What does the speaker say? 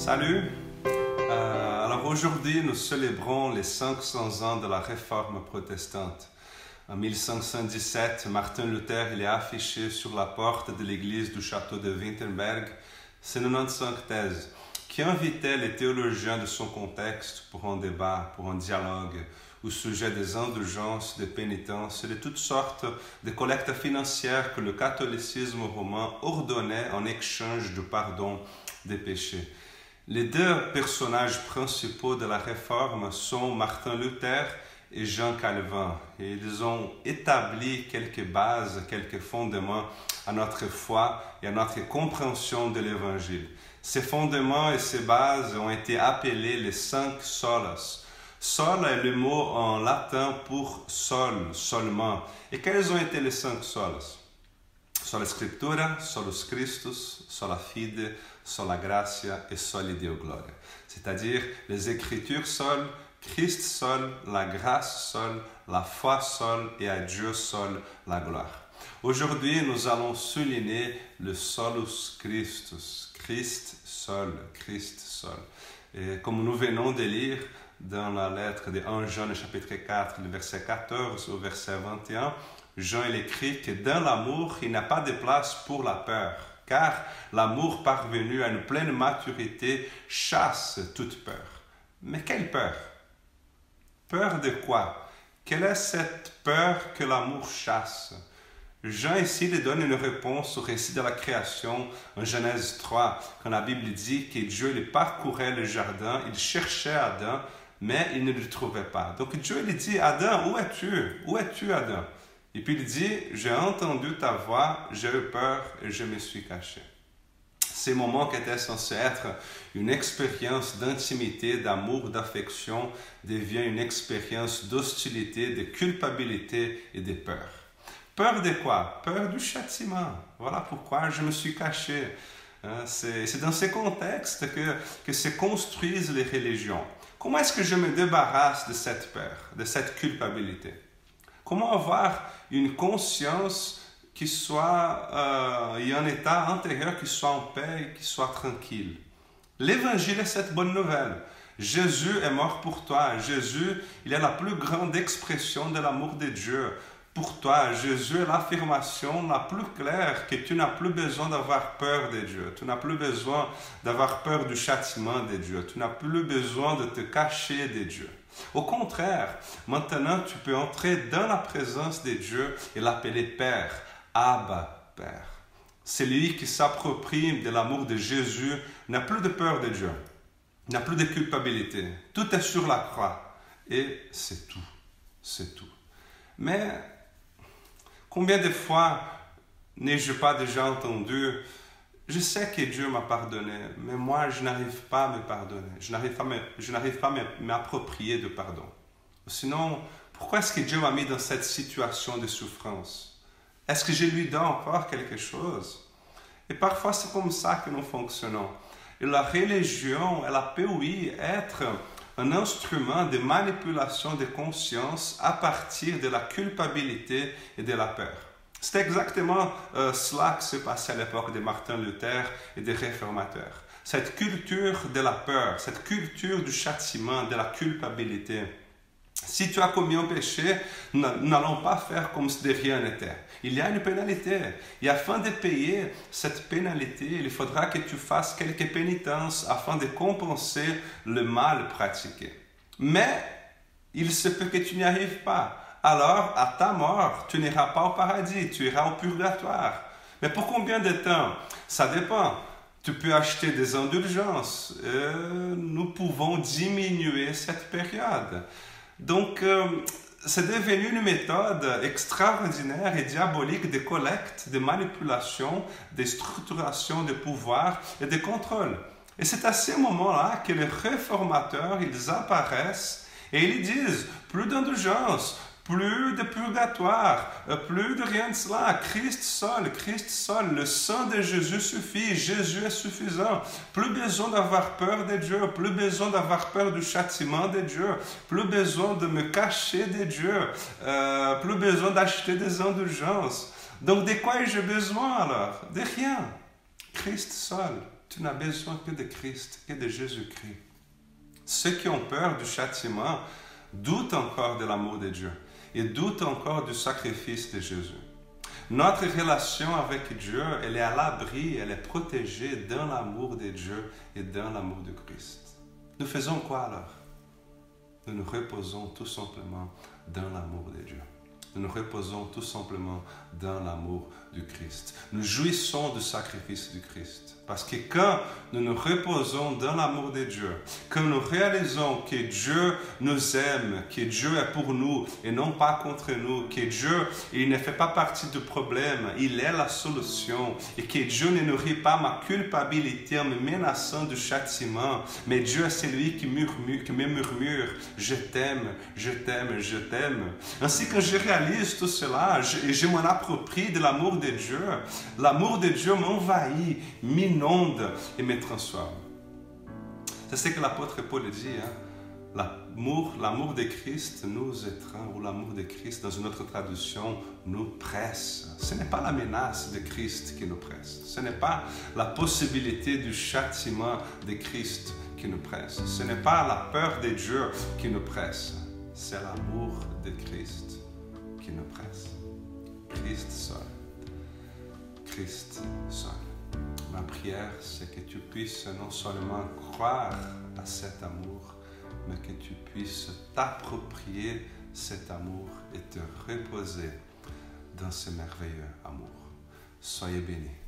Salut! Alors aujourd'hui, nous célébrons les 500 ans de la Réforme protestante. En 1517, Martin Luther il est affiché sur la porte de l'église du château de Wittenberg ses 95 thèses qui invitaient les théologiens de son contexte pour un débat, pour un dialogue au sujet des indulgences, des pénitences et de toutes sortes de collectes financières que le catholicisme romain ordonnait en échange du pardon des péchés. Les deux personnages principaux de la Réforme sont Martin Luther et Jean Calvin. Et ils ont établi quelques bases, quelques fondements à notre foi et à notre compréhension de l'Évangile. Ces fondements et ces bases ont été appelés les 5 solas. Sol est le mot en latin pour sol, seulement. Et quels ont été les 5 solas? Sola Scriptura, solus Christus, sola fide, sola gratia et soli Deo gloria. C'est-à-dire les Écritures seul, Christ seul, la grâce seule, la foi seule et à Dieu seul la gloire. Aujourd'hui, nous allons souligner le solus Christus, Christ seul, Christ seul. Et comme nous venons de lire dans la lettre de 1 Jean, chapitre 4, le verset 14 au verset 21, Jean il écrit que dans l'amour, il n'y a pas de place pour la peur, car l'amour parvenu à une pleine maturité chasse toute peur. Mais quelle peur? Peur de quoi? Quelle est cette peur que l'amour chasse? Jean ici lui donne une réponse au récit de la création en Genèse 3, quand la Bible dit que Dieu il parcourait le jardin, il cherchait Adam, mais il ne le trouvait pas. Donc Dieu lui dit, Adam, où es-tu? Où es-tu, Adam? Et puis il dit, j'ai entendu ta voix, j'ai eu peur et je me suis caché. Ces moments qui étaient censés être une expérience d'intimité, d'amour, d'affection, devient une expérience d'hostilité, de culpabilité et de peur. Peur de quoi? Peur du châtiment. Voilà pourquoi je me suis caché. C'est dans ces contextes que se construisent les religions. Comment est-ce que je me débarrasse de cette peur, de cette culpabilité? Comment avoir une conscience qui soit et un état intérieur qui soit en paix, qui soit tranquille? L'évangile est cette bonne nouvelle. Jésus est mort pour toi. Jésus, il est la plus grande expression de l'amour de Dieu. Pour toi, Jésus est l'affirmation la plus claire que tu n'as plus besoin d'avoir peur de Dieu. Tu n'as plus besoin d'avoir peur du châtiment de Dieu. Tu n'as plus besoin de te cacher de Dieu. Au contraire, maintenant tu peux entrer dans la présence de Dieu et l'appeler Père, Abba, Père. Celui qui s'approprie de l'amour de Jésus n'a plus de peur de Dieu, n'a plus de culpabilité. Tout est sur la croix et c'est tout, c'est tout. Mais combien de fois n'ai-je pas déjà entendu « Je sais que Dieu m'a pardonné, mais moi je n'arrive pas à me pardonner, je n'arrive pas à m'approprier de pardon. » Sinon, pourquoi est-ce que Dieu m'a mis dans cette situation de souffrance? Est-ce que je lui donne encore quelque chose? Et parfois c'est comme ça que nous fonctionnons. Et la religion, elle a pu, oui, être un instrument de manipulation de conscience à partir de la culpabilité et de la peur. C'est exactement cela qui s'est passé à l'époque de Martin Luther et des réformateurs. Cette culture de la peur, cette culture du châtiment, de la culpabilité. Si tu as commis un péché, nous n'allons pas faire comme si de rien n'était. Il y a une pénalité. Et afin de payer cette pénalité, il faudra que tu fasses quelques pénitences afin de compenser le mal pratiqué. Mais il se peut que tu n'y arrives pas. Alors, à ta mort, tu n'iras pas au paradis, tu iras au purgatoire. Mais pour combien de temps? Ça dépend. Tu peux acheter des indulgences. Nous pouvons diminuer cette période. Donc, c'est devenu une méthode extraordinaire et diabolique de collecte, de manipulation, de structuration de pouvoir et de contrôle. Et c'est à ce moment-là que les réformateurs, ils apparaissent et ils disent « plus d'indulgence ». Plus de purgatoire, plus de rien de cela. Christ seul, le sang de Jésus suffit, Jésus est suffisant. Plus besoin d'avoir peur de Dieu, plus besoin d'avoir peur du châtiment de Dieu, plus besoin de me cacher de Dieu, plus besoin d'acheter des indulgences. Donc de quoi ai-je besoin alors? De rien. Christ seul. Tu n'as besoin que de Christ, que de Jésus-Christ. Ceux qui ont peur du châtiment doutent encore de l'amour de Dieu et doutent encore du sacrifice de Jésus. Notre relation avec Dieu, elle est à l'abri, elle est protégée dans l'amour de Dieu et dans l'amour de Christ. Nous faisons quoi alors? Nous nous reposons tout simplement dans l'amour de Dieu. Nous nous reposons tout simplement dans l'amour du Christ. Nous jouissons du sacrifice du Christ. Parce que quand nous nous reposons dans l'amour de Dieu, quand nous réalisons que Dieu nous aime, que Dieu est pour nous et non pas contre nous, que Dieu, il ne fait pas partie du problème, il est la solution, et que Dieu ne nourrit pas ma culpabilité en me menaçant du châtiment, mais Dieu est celui qui me murmure, je t'aime, je t'aime, je t'aime. Ainsi que je réalise tout cela, je m'en approprie de l'amour de Dieu m'envahit, m'inonde et me transforme. C'est ce que l'apôtre Paul dit, hein? L'amour de Christ nous étreint, ou l'amour de Christ, dans une autre traduction, nous presse. Ce n'est pas la menace de Christ qui nous presse. Ce n'est pas la possibilité du châtiment de Christ qui nous presse. Ce n'est pas la peur de Dieu qui nous presse. C'est l'amour de Christ qui nous presse. Christ seul. Christ seul. Ma prière, c'est que tu puisses non seulement croire à cet amour, mais que tu puisses t'approprier cet amour et te reposer dans ce merveilleux amour. Soyez bénis.